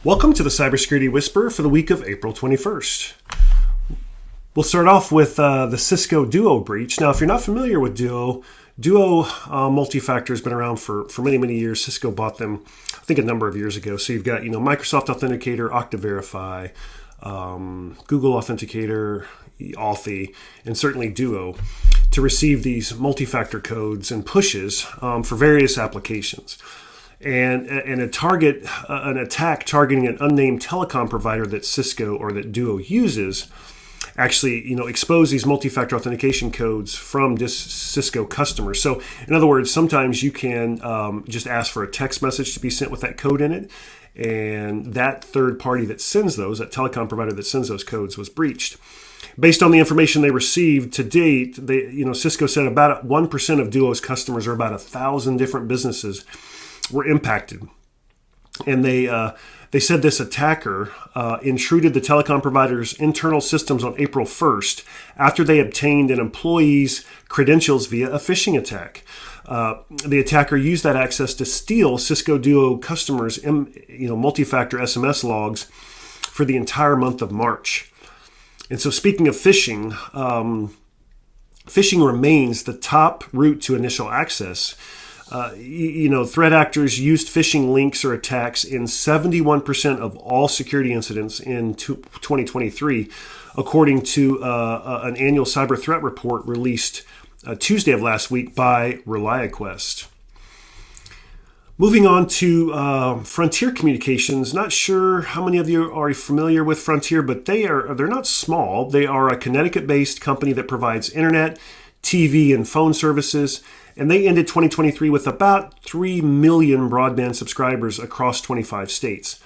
Welcome to the Cybersecurity Whisper for the week of April 21st. We'll start off with the Cisco Duo Breach. Now, if you're not familiar with Duo multifactor has been around for many, many years. Cisco bought them, I think, a number of years ago. So you've got, Microsoft Authenticator, Okta Verify, Google Authenticator, Authy, and certainly Duo to receive these multi-factor codes and pushes for various applications. And an attack targeting an unnamed telecom provider that Cisco or that Duo uses actually, expose these multi-factor authentication codes from Cisco customers. So in other words, sometimes you can just ask for a text message to be sent with that code in it. And that third party that sends those, that telecom provider that sends those codes, was breached. Based on the information they received to date, Cisco said about 1% of Duo's customers, or about 1,000 different businesses, were impacted. And they said this attacker intruded the telecom provider's internal systems on April 1st after they obtained an employee's credentials via a phishing attack. The attacker used that access to steal Cisco Duo customers' multi-factor SMS logs for the entire month of March. And so speaking of phishing, phishing remains the top route to initial access. Threat actors used phishing links or attacks in 71% of all security incidents in 2023, according to an annual cyber threat report released Tuesday of last week by ReliaQuest. Moving on to Frontier Communications. Not sure how many of you are familiar with Frontier, but they're not small. They are a Connecticut-based company that provides internet, TV, and phone services. And they ended 2023 with about 3 million broadband subscribers across 25 states.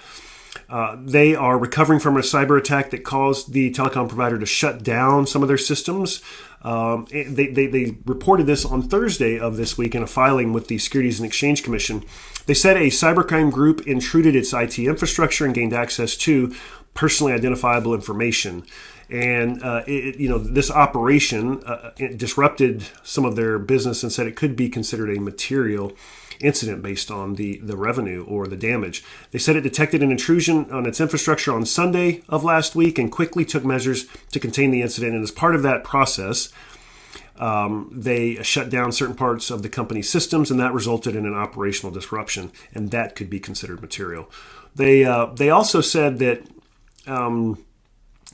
They are recovering from a cyber attack that caused the telecom provider to shut down some of their systems. They reported this on Thursday of this week in a filing with the Securities and Exchange Commission. They said a cybercrime group intruded its IT infrastructure and gained access to personally identifiable information. And this operation it disrupted some of their business and said it could be considered a material incident based on the revenue or the damage. They said it detected an intrusion on its infrastructure on Sunday of last week and quickly took measures to contain the incident. And as part of that process, they shut down certain parts of the company's systems, and that resulted in an operational disruption, and that could be considered material. They also said that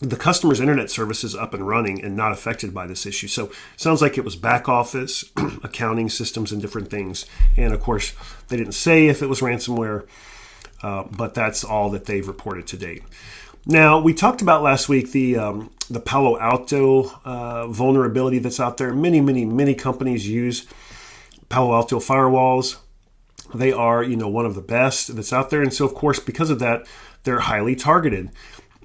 the customer's internet service is up and running and not affected by this issue. So it sounds like it was back office, accounting systems, and different things. And of course, they didn't say if it was ransomware, but that's all that they've reported to date. Now, we talked about last week the Palo Alto vulnerability that's out there. Many companies use Palo Alto firewalls. They are, one of the best that's out there. And so, of course, because of that, they're highly targeted.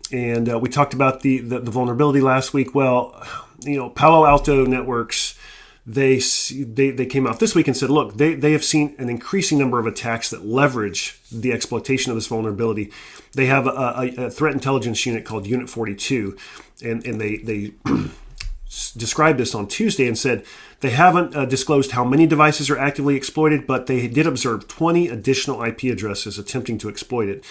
And we talked about the vulnerability last week. Well, Palo Alto Networks, they came out this week and said, look, they have seen an increasing number of attacks that leverage the exploitation of this vulnerability. They have a threat intelligence unit called Unit 42, and they described this on Tuesday and said they haven't disclosed how many devices are actively exploited, but they did observe 20 additional IP addresses attempting to exploit it.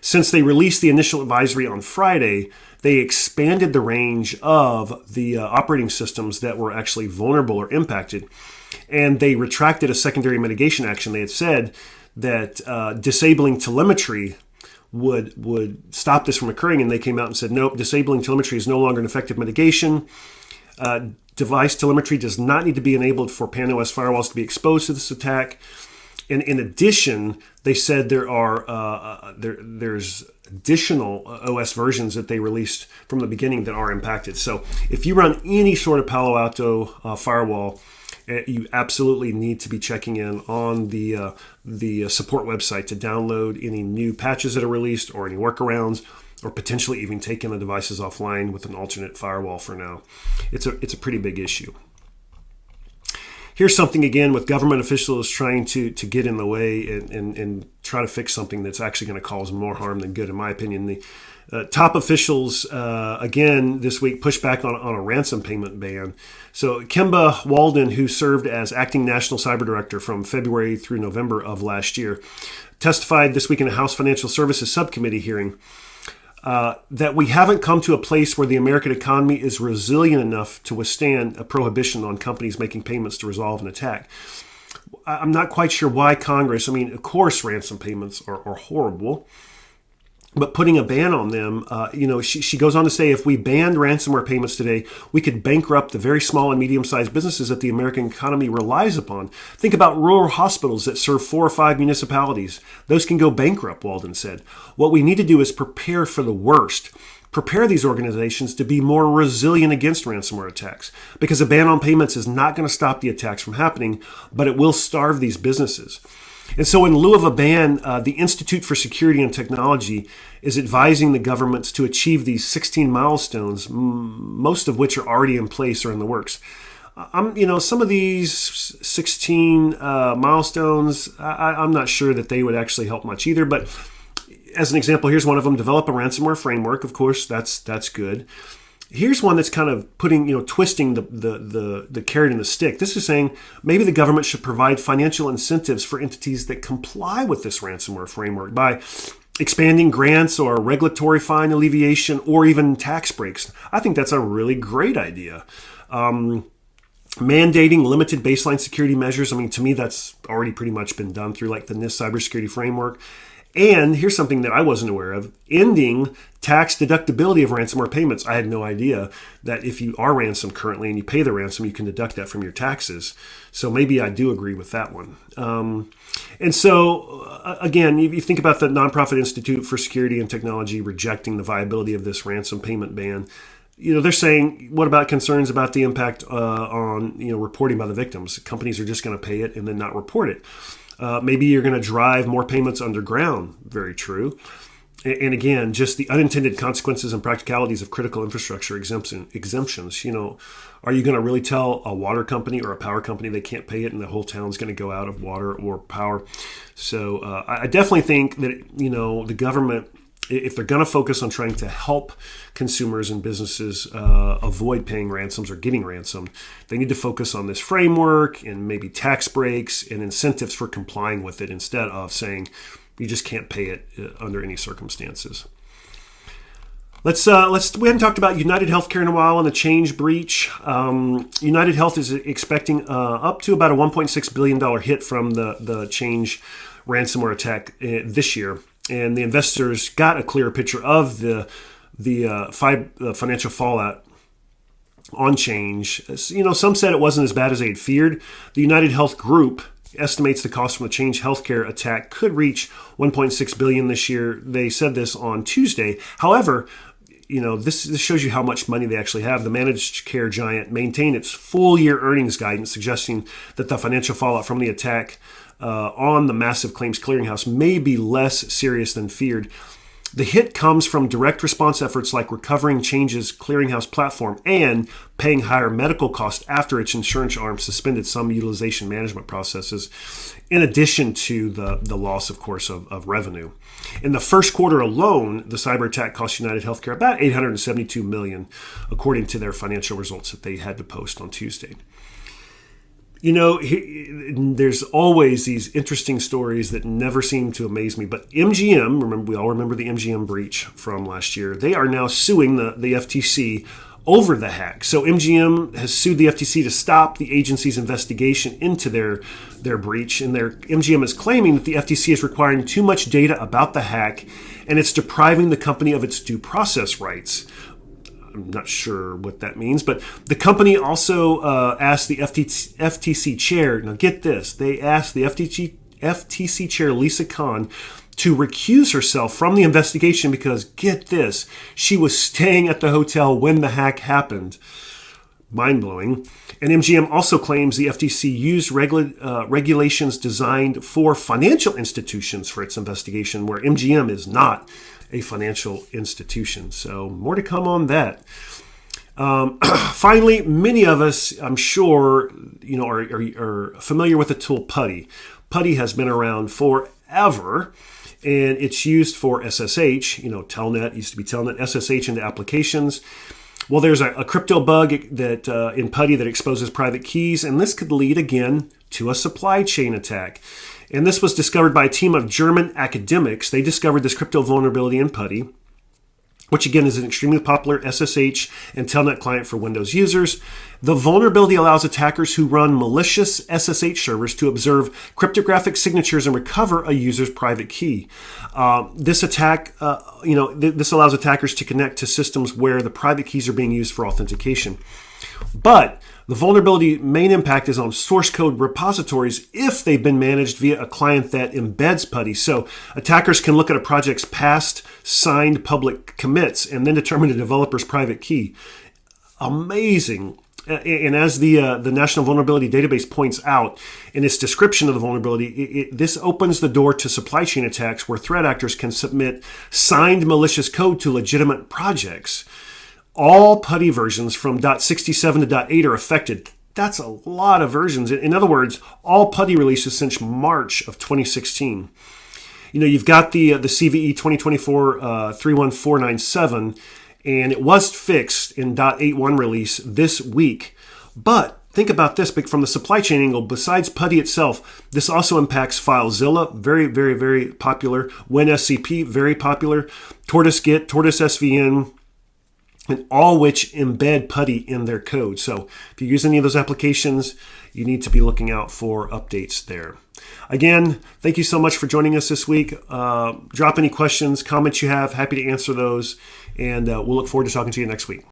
Since they released the initial advisory on Friday, they expanded the range of the operating systems that were actually vulnerable or impacted, and they retracted a secondary mitigation action. They had said that disabling telemetry would stop this from occurring, and they came out and said, nope, disabling telemetry is no longer an effective mitigation. Device telemetry does not need to be enabled for PAN-OS firewalls to be exposed to this attack. And in addition, they said there's additional OS versions that they released from the beginning that are impacted. So if you run any sort of Palo Alto firewall, you absolutely need to be checking in on the support website to download any new patches that are released or any workarounds, or potentially even taking the devices offline with an alternate firewall for now. It's a pretty big issue. here's something again with government officials trying to get in the way and try to fix something that's actually going to cause more harm than good, in my opinion. The top officials, again, this week pushed back on a ransom payment ban. So Kimba Walden, who served as acting national cyber director from February through November of last year, testified this week in a House Financial Services Subcommittee hearing that we haven't come to a place where the American economy is resilient enough to withstand a prohibition on companies making payments to resolve an attack. I'm not quite sure why Congress, I mean, of course, ransom payments are horrible, but putting a ban on them, she goes on to say, if we banned ransomware payments today, we could bankrupt the very small and medium-sized businesses that the American economy relies upon. Think about rural hospitals that serve 4 or 5 municipalities. Those can go bankrupt, Walden said. What we need to do is prepare for the worst. Prepare these organizations to be more resilient against ransomware attacks, because a ban on payments is not going to stop the attacks from happening, but it will starve these businesses. And so in lieu of a ban, the Institute for Security and Technology is advising the governments to achieve these 16 milestones, most of which are already in place or in the works. Some of these 16 milestones, I'm not sure that they would actually help much either. But as an example, here's one of them: develop a ransomware framework. Of course, that's good. Here's one that's kind of twisting the carrot and the stick. This is saying maybe the government should provide financial incentives for entities that comply with this ransomware framework by expanding grants or regulatory fine alleviation or even tax breaks. I think that's a really great idea. Mandating limited baseline security measures. I mean, to me, that's already pretty much been done through like the NIST cybersecurity framework. And here's something that I wasn't aware of: ending tax deductibility of ransomware payments. I had no idea that if you are ransomed currently and you pay the ransom, you can deduct that from your taxes. So maybe I do agree with that one. And so, again, you think about the Nonprofit Institute for Security and Technology rejecting the viability of this ransom payment ban. They're saying, what about concerns about the impact on reporting by the victims? Companies are just going to pay it and then not report it. Maybe you're going to drive more payments underground. Very true. And again, just the unintended consequences and practicalities of critical infrastructure exemptions. Are you going to really tell a water company or a power company they can't pay it and the whole town's going to go out of water or power? So I definitely think that, the government, if they're going to focus on trying to help consumers and businesses avoid paying ransoms or getting ransomed, they need to focus on this framework and maybe tax breaks and incentives for complying with it instead of saying you just can't pay it under any circumstances. We haven't talked about United Healthcare in a while and the Change breach. United Health is expecting up to about a $1.6 billion hit from the Change ransomware attack this year. And the investors got a clearer picture of the financial fallout on Change. Some said it wasn't as bad as they'd feared. The United Health Group estimates the cost from the Change Healthcare attack could reach $1.6 billion this year. They said this on Tuesday. However, this shows you how much money they actually have. The managed care giant maintained its full year earnings guidance, suggesting that the financial fallout from the attack on the massive claims clearinghouse may be less serious than feared. The hit comes from direct response efforts like recovering Change's clearinghouse platform and paying higher medical costs after its insurance arm suspended some utilization management processes, in addition to the loss, of course, of revenue. In the first quarter alone, the cyber attack cost United Healthcare about $872 million, according to their financial results that they had to post on Tuesday. There's always these interesting stories that never seem to amaze me. But MGM, we all remember the MGM breach from last year. They are now suing the FTC over the hack. So MGM has sued the FTC to stop the agency's investigation into their breach. And MGM is claiming that the FTC is requiring too much data about the hack, and it's depriving the company of its due process rights. I'm not sure what that means, but the company also asked the FTC chair, now get this, they asked the FTC chair, Lisa Khan, to recuse herself from the investigation because, get this, she was staying at the hotel when the hack happened. Mind-blowing. And MGM also claims the FTC used regulations designed for financial institutions for its investigation, where MGM is not a financial institution. So more to come on that. Finally, many of us, I'm sure, are familiar with the tool PuTTY. PuTTY has been around forever, and it's used for SSH. Telnet used to be Telnet, SSH into applications. Well, there's a crypto bug that in PuTTY that exposes private keys, and this could lead again to a supply chain attack. And this was discovered by a team of German academics. They discovered this crypto vulnerability in PuTTY, which again is an extremely popular SSH and Telnet client for Windows users. The vulnerability allows attackers who run malicious SSH servers to observe cryptographic signatures and recover a user's private key. This attack, this allows attackers to connect to systems where the private keys are being used for authentication. But the vulnerability main impact is on source code repositories if they've been managed via a client that embeds PuTTY. So attackers can look at a project's past signed public commits and then determine a developer's private key. Amazing. And as the National Vulnerability Database points out in its description of the vulnerability, this opens the door to supply chain attacks where threat actors can submit signed malicious code to legitimate projects. All PuTTY versions from .67 to .8 are affected. That's a lot of versions. In other words, all PuTTY releases since March of 2016. You've got the CVE 2024 31497, and it was fixed in .81 release this week. But think about this, from the supply chain angle, besides PuTTY itself, this also impacts FileZilla, very, very, very popular, WinSCP, very popular, TortoiseGit, Tortoise SVN, and all which embed PuTTY in their code. So if you use any of those applications, you need to be looking out for updates there. Again, thank you so much for joining us this week. Drop any questions, comments you have. Happy to answer those. And we'll look forward to talking to you next week.